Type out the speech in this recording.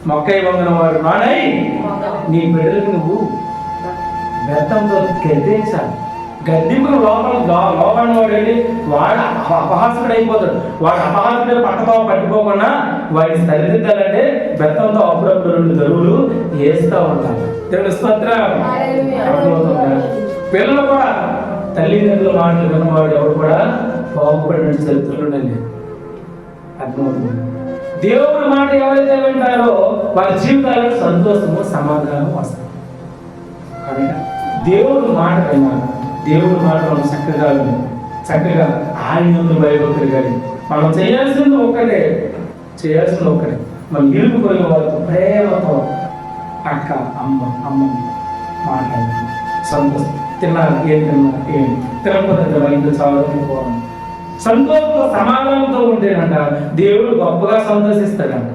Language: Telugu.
మొక్కై వంగన వాడు నానై నీ బిడ్డలకు నువ్వు బెత్తంతో గద్దించాలి. గద్దింపుకు లోపడిన వాడు వెళ్ళి వాడు అపహాసకుడు అయిపోతాడు. వాడు అపహాసకుడు పట్టతో పట్టుకోకుండా వాడిని సరిదిద్దాలంటే బెత్తంతో అప్పుడప్పుడు 2 దరువులు వేస్తూ ఉంటారు. దేవుని స్తోత్రం. పిల్లలు కూడా తల్లిదండ్రుల మాటలు విన్నవాడు ఎవరు కూడా బాగుపడిన చరిత్రలు లేదు. అర్థమవుతుంది. దేవుడి మాట ఎవరైతే వింటారో వారి జీవితాల్లో సంతోషము సమాధానం వస్తుంది. కనుక దేవుడి మాట విన్నారు. దేవుడి మాట మనం చక్కగా ఆయన భయభక్తులు కానీ మనం చేయాల్సింది ఒక్కటే మనం ఇరుకుపోయిన వాళ్ళతో ప్రేమతో అక్క అమ్మని మాట్లాడాలి. సంతోషం. తిన్నారు ఏం తినకపోతే ఇంట్లో చాలా సంతోషంతో సమాధానంతో ఉంటేనంట దేవుడు గొప్పగా సంతోషిస్తాడంట.